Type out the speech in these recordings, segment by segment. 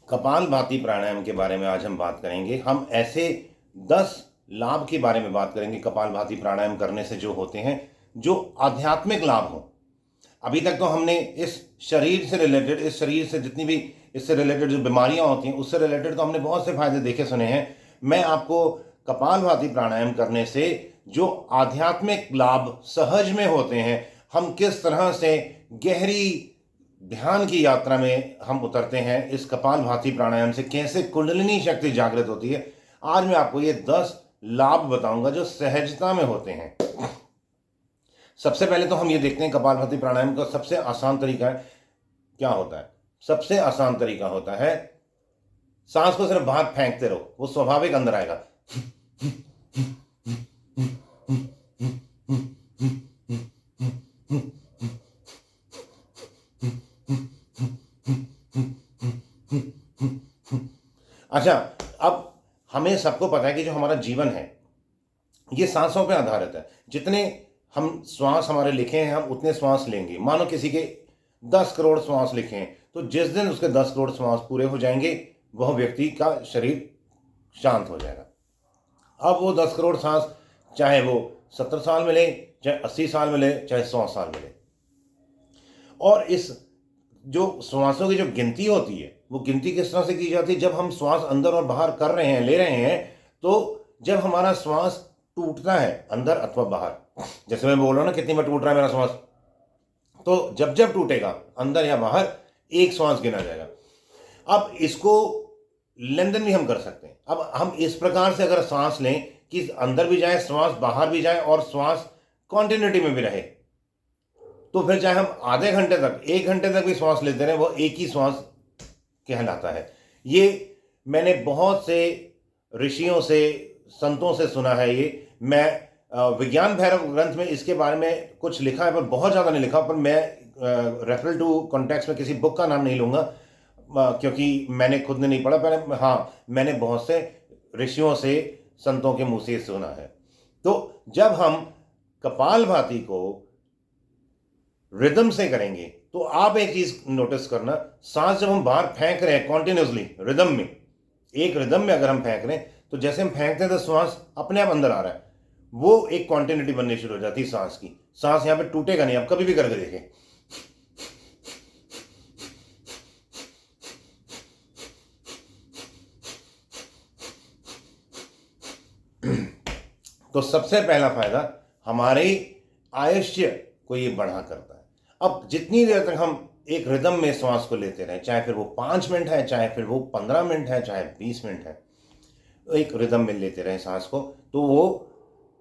कपालभाति प्राणायाम के बारे में आज हम बात करेंगे। हम ऐसे 10 लाभ के बारे में बात करेंगे कपालभाति प्राणायाम करने से जो होते हैं, जो आध्यात्मिक लाभ हों। अभी तक तो हमने इस शरीर से रिलेटेड, इस शरीर से जितनी भी इससे रिलेटेड जो बीमारियां होती हैं उससे रिलेटेड तो हमने बहुत से फायदे देखे सुने हैं। मैं आपको कपालभाति प्राणायाम करने से जो आध्यात्मिक लाभ सहज में होते हैं, हम किस तरह से गहरी ध्यान की यात्रा में हम उतरते हैं, इस कपालभाति प्राणायाम से कैसे कुंडलिनी शक्ति जागृत होती है, आज मैं आपको ये 10 लाभ बताऊंगा जो सहजता में होते हैं। सबसे पहले तो हम ये देखते हैं कपालभाति प्राणायाम का सबसे आसान तरीका है क्या होता है। सबसे आसान तरीका होता है सांस को सिर्फ बाहर फेंकते रहो, वो स्वाभाविक अंदर आएगा। अच्छा, अब हमें सबको पता है कि जो हमारा जीवन है ये सांसों पे आधारित है। जितने हम श्वास हमारे लिखे हैं हम उतने श्वास लेंगे। मानो किसी के 10 करोड़ श्वास लिखे हैं, तो जिस दिन उसके 10 करोड़ श्वास पूरे हो जाएंगे वह व्यक्ति का शरीर शांत हो जाएगा। अब वो 10 करोड़ सांस चाहे वो 70 साल मिले, चाहे 80 साल मिले, चाहे 100 साल मिले। और इस जो श्वासों की जो गिनती होती है वो गिनती किस तरह से की जाती है, जब हम श्वास अंदर और बाहर कर रहे हैं, ले रहे हैं, तो जब हमारा श्वास टूटता है अंदर अथवा बाहर, जैसे मैं बोल रहा हूं ना कितनी बार टूट रहा है मेरा श्वास, तो जब जब टूटेगा अंदर या बाहर एक श्वास गिना जाएगा। अब इसको लेनदेन भी हम कर सकते हैं। अब हम इस प्रकार से अगर सांस लें कि अंदर भी जाए श्वास, बाहर भी जाए और श्वास कॉन्टिन्यूटी में भी रहे, तो फिर चाहे हम आधे घंटे तक, 1 घंटे तक भी श्वास लेते रहे, वो एक ही श्वास कहलाता है। ये मैंने बहुत से ऋषियों से, संतों से सुना है। ये मैं विज्ञान भैरव ग्रंथ में इसके बारे में कुछ लिखा है, पर बहुत ज़्यादा नहीं लिखा। पर मैं रेफरल टू कॉन्टेक्स्ट में किसी बुक का नाम नहीं लूँगा क्योंकि मैंने खुद ने नहीं पढ़ा। पहले हाँ, मैंने बहुत से ऋषियों से, संतों के मुँह से सुना है। तो जब हम कपालभाति को रिदम से करेंगे तो आप एक चीज नोटिस करना, सांस जब हम बाहर फेंक रहे हैं कॉन्टिन्यूसली रिदम में, एक रिदम में अगर हम फेंक रहे हैं तो जैसे हम फेंकते हैं तो श्वास अपने आप अंदर आ रहा है, वो एक कॉन्टिन्यूटी बननी शुरू हो जाती है सांस की। सांस यहां पे टूटेगा नहीं, आप कभी भी करके देखें। तो सबसे पहला फायदा हमारे आयुष्य को ये बढ़ा करता है। अब जितनी देर तक हम एक रिदम में श्वास को लेते रहें, चाहे फिर वो 5 मिनट है, चाहे फिर वो 15 मिनट है, चाहे 20 मिनट है, एक रिदम में लेते रहें सांस को, तो वो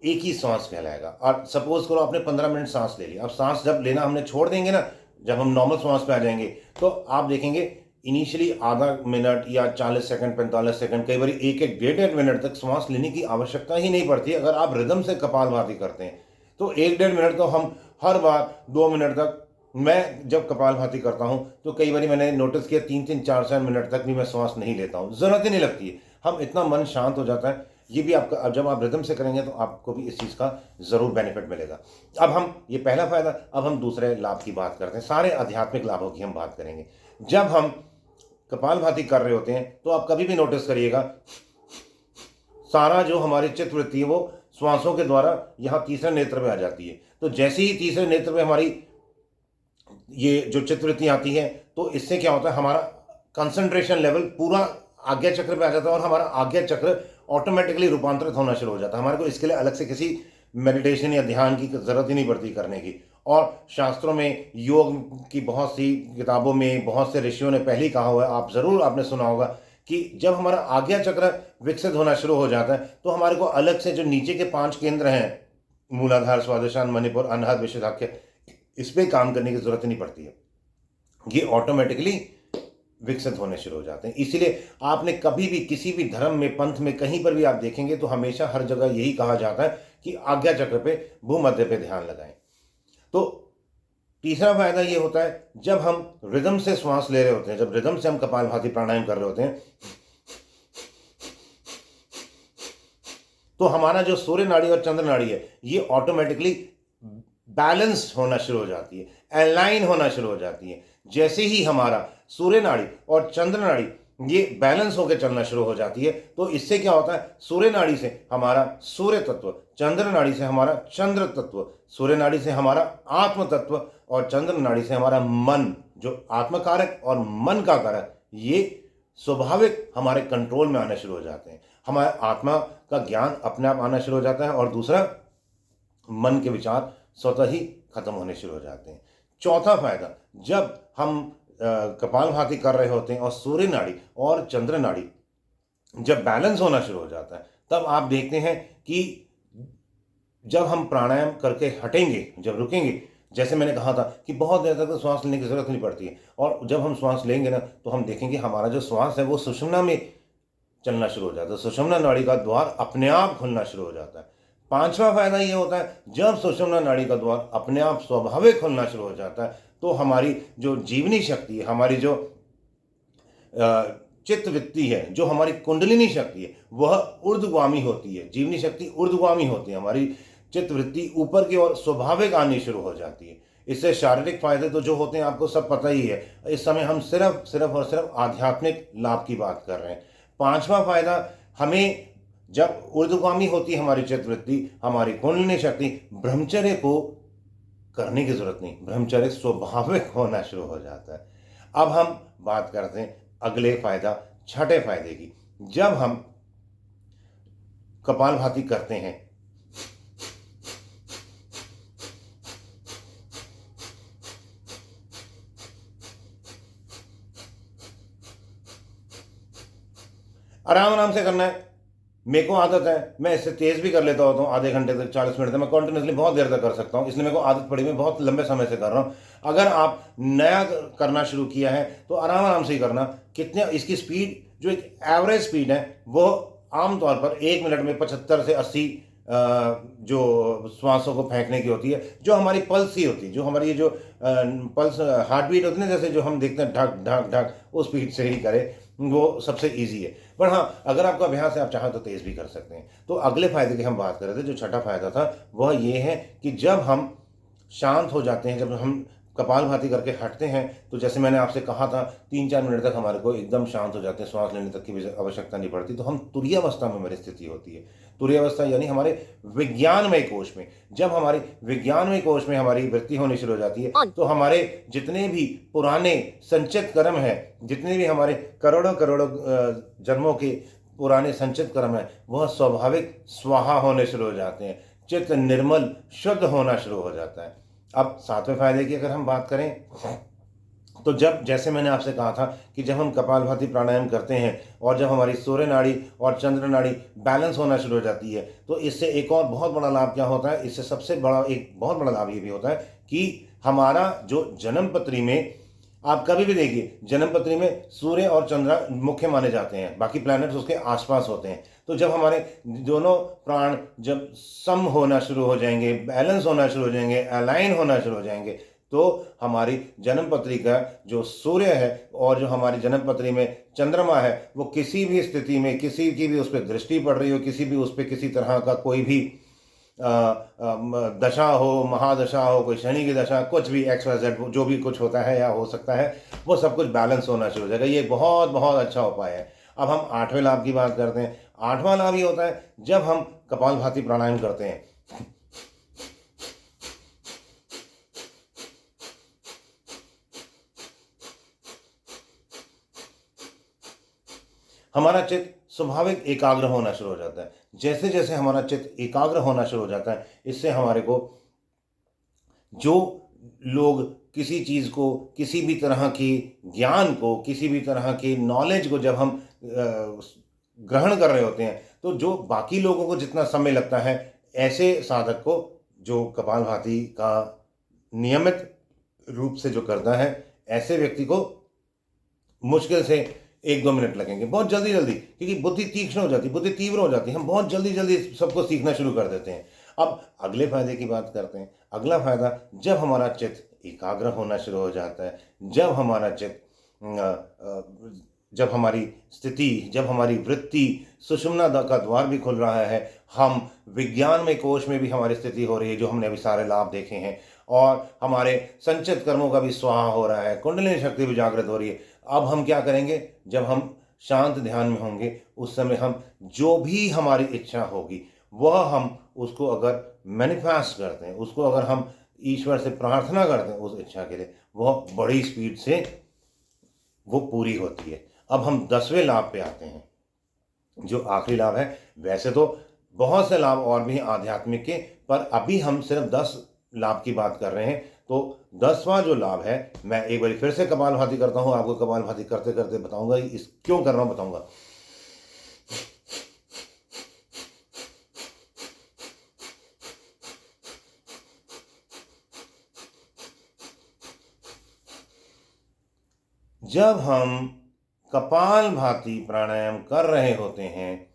एक ही श्वास कहलाएगा। और सपोज करो आपने 15 मिनट सांस ले लिया, अब सांस जब लेना हमने छोड़ देंगे ना, जब हम नॉर्मल श्वास पे आ जाएंगे, तो आप देखेंगे इनिशियली आधा मिनट या 40 सेकंड, 45 सेकंड, कई बार 1-1, 1.5 मिनट तक श्वास लेने की आवश्यकता ही नहीं पड़ती। अगर आप रिदम से कपालभाति करते हैं तो 1-1.5 मिनट तो हम हर बार 2 मिनट तक, मैं जब कपालभाति करता हूं तो कई बार मैंने नोटिस किया 3-3, 4-4 मिनट तक भी मैं श्वास नहीं लेता हूं, जरूरत ही नहीं लगती है। हम इतना मन शांत हो जाता है। ये भी आपका, जब आप रिदम से करेंगे तो आपको भी इस चीज़ का ज़रूर बेनिफिट मिलेगा। अब हम, ये पहला फायदा, अब हम दूसरे लाभ की बात करते हैं। सारे आध्यात्मिक लाभों की हम बात करेंगे। जब हम कपालभाति कर रहे होते हैं तो आप कभी भी नोटिस करिएगा, सारा जो हमारी चित्तवृत्ति है वो श्वासों के द्वारा यहाँ तीसरे नेत्र में आ जाती है। तो जैसे ही तीसरे नेत्र में हमारी ये जो चित्तवृत्ति आती है, तो इससे क्या होता है, हमारा कंसंट्रेशन लेवल पूरा आज्ञा चक्र पे आ जाता है और हमारा आज्ञा चक्र ऑटोमेटिकली रूपांतरित होना शुरू हो जाता है। हमारे को इसके लिए अलग से किसी मेडिटेशन या ध्यान की जरूरत ही नहीं पड़ती करने की। और शास्त्रों में, योग की बहुत सी किताबों में बहुत से ऋषियों ने पहले ही कहा हुआ है, आप जरूर आपने सुना होगा कि जब हमारा आज्ञा चक्र विकसित होना शुरू हो जाता है तो हमारे को अलग से जो नीचे के 5 केंद्र हैं, मूलाधार, स्वादिष्ठान, मणिपुर, अनाहत, विशुद्धाख्य, इस पर काम करने की जरूरत नहीं पड़ती है। ये ऑटोमेटिकली विकसित होने शुरू हो जाते हैं। इसीलिए आपने कभी भी किसी भी धर्म में, पंथ में, कहीं पर भी आप देखेंगे तो हमेशा हर जगह यही कहा जाता है कि आज्ञा चक्र पे, भूमध्य पे ध्यान लगाएं। तो तीसरा फायदा ये होता है, जब हम रिदम से श्वास ले रहे होते हैं, जब रिदम से हम कपालभाति प्राणायाम कर रहे होते हैं, तो हमारा जो सूर्य नाड़ी और चंद्र नाड़ी है ये ऑटोमेटिकली बैलेंस होना शुरू हो जाती है, अलाइन होना शुरू हो जाती है। जैसे ही हमारा सूर्य नाड़ी और चंद्र नाड़ी ये बैलेंस होकर चलना शुरू हो जाती है। तो इससे क्या होता है, सूर्य नाड़ी से हमारा सूर्य तत्व, चंद्र नाड़ी से हमारा चंद्र तत्व, सूर्य नाड़ी से हमारा आत्म तत्व और चंद्र नाड़ी से हमारा मन, जो आत्म कारक और मन का कारक, ये स्वाभाविक हमारे कंट्रोल में आने शुरू हो जाते हैं। हमारे आत्मा का ज्ञान अपने आप आना शुरू हो जाता है और दूसरा, मन के विचार स्वतः ही खत्म होने शुरू हो जाते हैं। चौथा फायदा, जब हम कपालभाति कर रहे होते हैं और सूर्य नाड़ी और चंद्र नाड़ी जब बैलेंस होना शुरू हो जाता है, तब आप देखते हैं कि जब हम प्राणायाम करके हटेंगे, जब रुकेंगे, जैसे मैंने कहा था कि बहुत देर तक तो श्वास लेने की जरूरत नहीं पड़ती है, और जब हम श्वास लेंगे ना, तो हम देखेंगे हमारा जो श्वास है वो सुषुम्ना में चलना शुरू हो जाता है, सुषुम्ना नाड़ी का द्वार अपने आप खुलना शुरू हो जाता है। पांचवा फायदा ये होता है, जब सुषुम्ना नाड़ी का द्वार अपने आप स्वाभाविक खुलना शुरू हो जाता है, तो हमारी जो जीवनी शक्ति है, हमारी जो चित्त वृत्ति है, जो हमारी कुंडलिनी शक्ति है, वह ऊर्ध्वगामी होती है। जीवनी शक्ति ऊर्ध्वगामी होती है, हमारी चित्त वृत्ति ऊपर की ओर स्वाभाविक आनी शुरू हो जाती है। इससे शारीरिक फायदे तो जो होते हैं आपको सब पता ही है। इस समय हम सिर्फ आध्यात्मिक लाभ की बात कर रहे हैं। पांचवा फायदा, हमें जब ऊर्ध्वगामी होती है हमारी चित्त वृत्ति, हमारी कुंडलिनी शक्ति, ब्रह्मचर्य को करने की जरूरत नहीं, ब्रह्मचर्य स्वाभाविक होना शुरू हो जाता है। अब हम बात करते हैं अगले फायदा, छठे फायदे की। जब हम कपालभाति करते हैं, आराम आराम से करना है। मेरे को आदत है, मैं इससे तेज भी कर लेता होता हूँ, आधे घंटे तक, 40 मिनट तक मैं कंटिन्यूसली बहुत देर तक कर सकता हूँ, इसलिए मेरे को आदत पड़ी, मैं बहुत लंबे समय से कर रहा हूँ। अगर आप नया करना शुरू किया है तो आराम आराम से ही करना। कितने इसकी स्पीड, जो एक एवरेज स्पीड है, वो आमतौर पर 1 मिनट में 75 से 80 जो श्वासों को फेंकने की होती है, जो हमारी पल्स ही होती है, जो हमारी ये जो पल्स हार्ट बीट होती है ना, जैसे जो हम देखते हैं ढक ढक ढक, उस स्पीड से ही करें, वो सबसे इजी है। पर हाँ, अगर आपका अभ्यास है, आप चाहें तो तेज भी कर सकते हैं। तो अगले फायदे की हम बात कर रहे थे, जो छठा फायदा था वह ये है कि जब हम शांत हो जाते हैं, जब हम कपालभाति करके हटते हैं, तो जैसे मैंने आपसे कहा था 3-4 मिनट तक हमारे को एकदम शांत हो जाते हैं, श्वास लेने तक की भी आवश्यकता नहीं पड़ती, तो हम तुरीय अवस्था में हमारी स्थिति होती है। तुरीय अवस्था यानी हमारे विज्ञानमय कोश में, जब हमारी विज्ञानमय कोश में हमारी वृत्ति होनी शुरू हो जाती है, तो हमारे जितने भी पुराने संचित कर्म है, जितने भी हमारे करोड़ों करोड़ों जन्मों के पुराने संचित कर्म है, वह स्वाभाविक स्वाहा होने शुरू हो जाते हैं, चित्त निर्मल शुद्ध होना शुरू हो जाता है। अब सातवें फायदे की अगर हम बात करें, तो जब, जैसे मैंने आपसे कहा था कि जब हम कपालभाति प्राणायाम करते हैं और जब हमारी सूर्य नाड़ी और चंद्र नाड़ी बैलेंस होना शुरू हो जाती है, तो इससे एक और बहुत बड़ा लाभ क्या होता है, इससे सबसे बड़ा एक बहुत बड़ा लाभ ये भी होता है कि हमारा जो जन्म पत्री में, आप कभी भी देखिए जन्म पत्री में सूर्य और चंद्र मुख्य माने जाते हैं, बाकी प्लैनेट्स उसके आसपास होते हैं। तो जब हमारे दोनों प्राण जब सम होना शुरू हो जाएंगे, बैलेंस होना शुरू हो जाएंगे, अलाइन होना शुरू हो जाएंगे, तो हमारी जन्म पत्री का जो सूर्य है और जो हमारी जन्म पत्री में चंद्रमा है, वो किसी भी स्थिति में, किसी की भी उस पर दृष्टि पड़ रही हो, किसी भी उस पर किसी तरह का कोई भी दशा हो, महादशा हो, कोई शनि की दशा, कुछ भी XYZ जो भी कुछ होता है या हो सकता है, वो सब कुछ बैलेंस होना शुरू हो जाएगा। ये बहुत बहुत अच्छा उपाय है। अब हम आठवें लाभ की बात करते हैं। आठवां लाभ ये होता है जब हम कपालभाति प्राणायाम करते हैं, हमारा चित्त स्वाभाविक एकाग्र होना शुरू हो जाता है। जैसे जैसे हमारा चित्त एकाग्र होना शुरू हो जाता है, इससे हमारे को, जो लोग किसी चीज़ को, किसी भी तरह की ज्ञान को, किसी भी तरह की नॉलेज को जब हम ग्रहण कर रहे होते हैं, तो जो बाकी लोगों को जितना समय लगता है, ऐसे साधक को, जो कपालभाति का नियमित रूप से जो करता है, ऐसे व्यक्ति को मुश्किल से 1-2 मिनट लगेंगे, बहुत जल्दी जल्दी, क्योंकि बुद्धि तीक्ष्ण हो जाती है, बुद्धि तीव्र हो जाती है, हम बहुत जल्दी जल्दी सबको सीखना शुरू कर देते हैं। अब अगले फायदे की बात करते हैं। अगला फायदा, जब हमारा चित्त एकाग्र होना शुरू हो जाता है, जब हमारा चित्त, जब हमारी स्थिति, जब हमारी वृत्ति, सुषुम्ना का द्वार भी खुल रहा है, हम विज्ञान में कोश में भी हमारी स्थिति हो रही है, जो हमने अभी सारे लाभ देखे हैं, और हमारे संचित कर्मों का भी स्वाहा हो रहा है, कुंडलिनी शक्ति भी जागृत हो रही है। अब हम क्या करेंगे, जब हम शांत ध्यान में होंगे, उस समय हम जो भी हमारी इच्छा होगी वह हम उसको अगर मैनिफेस्ट करते हैं, उसको अगर हम ईश्वर से प्रार्थना करते हैं उस इच्छा के लिए, वह बड़ी स्पीड से वो पूरी होती है। अब हम 10वें लाभ पे आते हैं, जो आखिरी लाभ है। वैसे तो बहुत से लाभ और भी हैं आध्यात्मिक के, पर अभी हम सिर्फ 10 लाभ की बात कर रहे हैं। तो 10वां जो लाभ है, मैं एक बार फिर से कपालभाति करता हूं, आपको कपालभाति करते करते बताऊंगा इस क्यों कर रहा हूं, बताऊंगा। जब हम कपालभाति प्राणायाम कर रहे होते हैं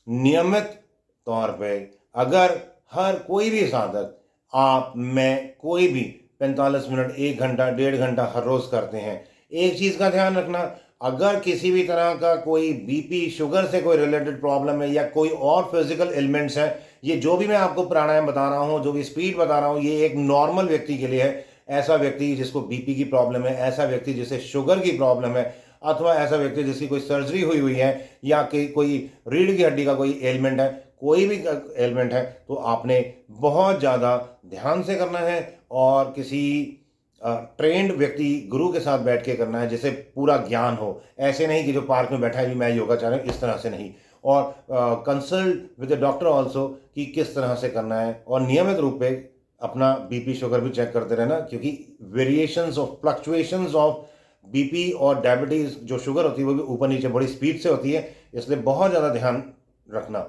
नियमित तौर पे, अगर हर कोई भी साधक, आप, मैं, कोई भी 45 मिनट, 1 घंटा, 1.5 घंटा हर रोज करते हैं, एक चीज का ध्यान रखना, अगर किसी भी तरह का कोई बीपी शुगर से कोई रिलेटेड प्रॉब्लम है या कोई और फिजिकल एलिमेंट्स है, ये जो भी मैं आपको प्राणायाम बता रहा हूँ, जो भी स्पीड बता रहा हूँ, ये एक नॉर्मल व्यक्ति के लिए है। ऐसा व्यक्ति जिसको बीपी की प्रॉब्लम है, ऐसा व्यक्ति जिसे शुगर की प्रॉब्लम है, अथवा ऐसा व्यक्ति जिसकी कोई सर्जरी हुई हुई है, या कि कोई रीढ़ की हड्डी का कोई एलिमेंट है, कोई भी एलिमेंट है, तो आपने बहुत ज़्यादा ध्यान से करना है और किसी ट्रेंड व्यक्ति, गुरु के साथ बैठ के करना है, जिसे पूरा ज्ञान हो। ऐसे नहीं कि जो पार्क में बैठा है भी मैं योगा चाह रहा हूँ, इस तरह से नहीं। और consult with the doctor also कि किस तरह से करना है, और नियमित रूप पे अपना बीपी शुगर भी चेक करते रहना, क्योंकि variations of fluctuations of BP और डायबिटीज़, जो शुगर होती है वो भी ऊपर नीचे बड़ी स्पीड से होती है, इसलिए बहुत ज़्यादा ध्यान रखना।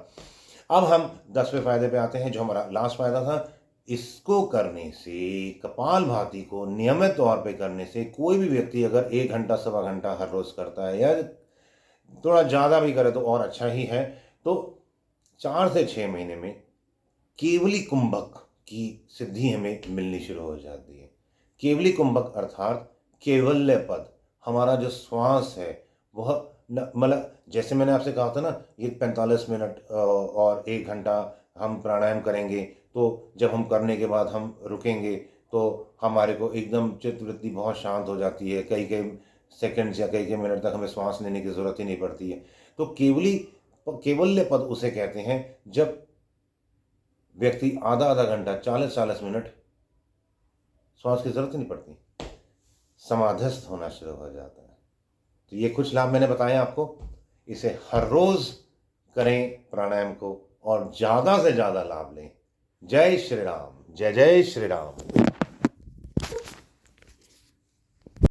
अब हम 10वें फायदे पे आते हैं, जो हमारा लास्ट फायदा था। इसको करने से, कपालभाति को नियमित तौर पे करने से, कोई भी व्यक्ति अगर 1 घंटा, सवा घंटा हर रोज करता है, या थोड़ा ज़्यादा भी करे तो और अच्छा ही है, तो 4 से 6 महीने में केवली कुंभक की सिद्धि हमें मिलनी शुरू हो जाती है। केवली कुंभक अर्थात केवल्य पद, हमारा जो श्वास है वह मतलब, जैसे मैंने आपसे कहा था ना, ये 45 मिनट और 1 घंटा हम प्राणायाम करेंगे, तो जब हम करने के बाद हम रुकेंगे तो हमारे को एकदम चित्तवृत्ति बहुत शांत हो जाती है, कई कई सेकंड्स या कई कई मिनट तक हमें श्वास लेने की ज़रूरत ही नहीं पड़ती है। तो केवल्य पद उसे कहते हैं जब व्यक्ति आधा आधा घंटा, 40-40 मिनट श्वास की जरूरत ही नहीं पड़ती, समाधिस्थ होना शुरू हो जाता है। तो ये कुछ लाभ मैंने बताए आपको, इसे हर रोज करें प्राणायाम को और ज़्यादा से ज़्यादा लाभ लें। जय श्री राम, जय जय श्री राम।